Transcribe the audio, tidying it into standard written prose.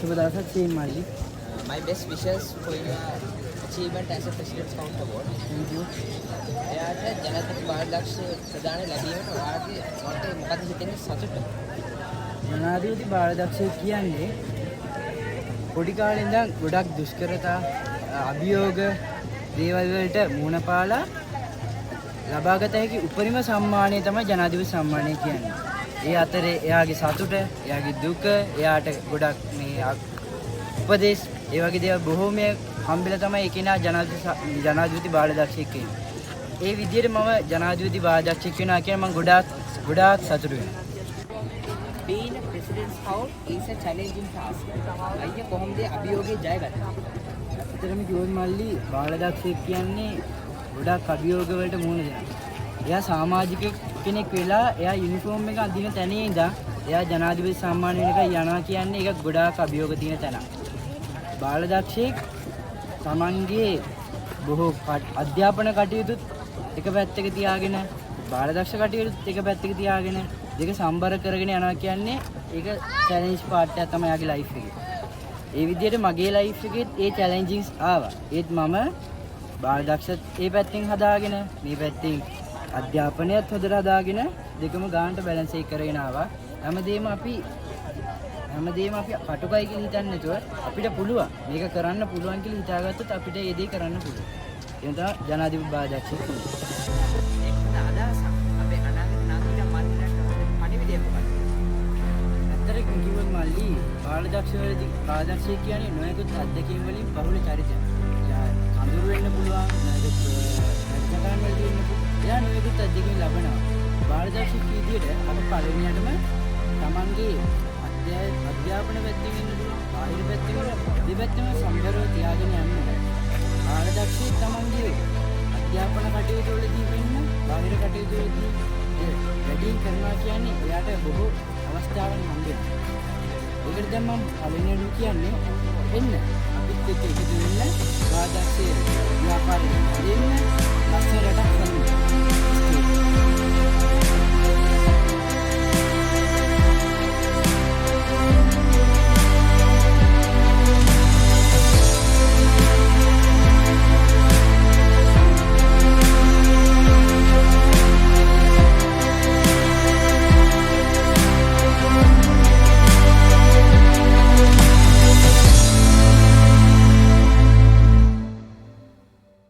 සුබ දවසක් සීන් මල්ලි. My best wishes for your achievement as a President's Count Award. Thank you. එයාට ජනාධිපති බාලදක්ෂ ප්‍රදානය ලැබීමට ඔයාගේ මොකද හිතෙන්නේ සතුට? ජනාධිපති බාලදක්ෂය කියන්නේ පොඩි කාලේ ඉඳන් ගොඩක් දුෂ්කරතා අභියෝග දේවල් වලට මුහුණ පාලා ලබාගත හැකි උපරිම සම්මානය තමයි ජනාධිපති සම්මානය කියන්නේ. ඒ අතරේ එයාගේ සතුට, එයාගේ දුක, එයාට ගොඩක් මේ උපදේශ ඒ වගේ දේවල් බොහෝමයක් හම්බෙලා තමයි ඒ කෙනා ජනාධිපති බාලදක්ෂයෙක් වෙන්නේ. ඒ විදිහට මම ජනාධිපති බාලදක්ෂයෙක් වෙනවා කියන මම ගොඩාක් සතුටු වෙනවා. Being a President's Count is a challenging task. අයියා කොහොමද අභියෝගේ ජයගත්තේ? ඇත්තටම කිව්වොත් මල්ලි බාලදක්ෂයෙක් කියන්නේ ගොඩක් අභියෝග වලට මුහුණ දෙනවා. එයා සමාජික කෙනෙක් වෙලා එයා යුනිෆෝම් එක අඳින තැනේ ඉඳන් එයා ජනාධිපති සම්මාන වෙනකන් යනවා කියන්නේ ඒක ගොඩාක් අභියෝග තියෙන තැනක්. බාලදක්ෂයෙක් තමන්ගේ බොහෝ අධ්‍යාපන කටයුතුත් එක පැත්තක තියාගෙන බාලදක්ෂ කටයුතුත් එක පැත්තක තියාගෙන දෙක සම්බර කරගෙන යනවා කියන්නේ ඒක චැලෙන්ජ් පාර්ට් එකක් තමයි යාගේ ලයිෆ් එකේ. ඒ විදිහට මගේ ලයිෆ් එකෙත් ඒ චැලෙන්ජින්ස් ආවා. ඒත් මම බාලදක්ෂත් ඒ පැත්තෙන් හදාගෙන මේ පැත්තෙන් අධ්‍යාපනයත් හොදට හදාගෙන දෙකම ගානට බැලන්ස් එක කරගෙන ආවා. හැමදේම අපි කටුකයි කියලා හිතන්නේ නැතුව අපිට පුළුවන් මේක කරන්න පුළුවන් කියලා හිතාගත්තොත් අපිට ඒ දේ කරන්න පුළුවන්. ඒ තමයි ජනාධිපති බාලදක්ෂ කියන්නේ. ඒක අදහසක්. අපේ අනාගත නායකයන් මන්දිරට පණිවිඩය මොකක්ද? ඇත්තටම කිව්වොත් මල්ලි බාලදක්ෂය කියන්නේ නොයෙකුත් අත්දැකීම් වලින් බහුල චරිතයක්. අඳුර වෙන්න පුළුවන්, නොයෙකුත් රැකගන්න වෙන්න පුළුවන්. එයා නොයෙකුත් අත්දැකීම් ලබනවා. බාලදක්ෂ කීදියට අප පළවෙනියටම තමන්ගේ අධ්‍යාපන පැත්තෙන් ඉන්න පුළුවන්, බාහිර පැත්තෙන් දෙපැත්තම සම්බරව තියාගෙන යන්න. බාලදක්ෂය තමන්ගේ අධ්‍යාපන කටයුතු වලදී වෙන්න, බාහිර කටයුතු වලදී වැඩි කරනවා කියන්නේ එයාට බොහෝ අවස්ථාවන් හම්බෙනවා. ඒකට දැන් මම පළවෙනියට කියන්නේ එන්න අපිත් එක්ක එකතු වෙන්න බාලදක්ෂයේ ව්‍යාපාරේ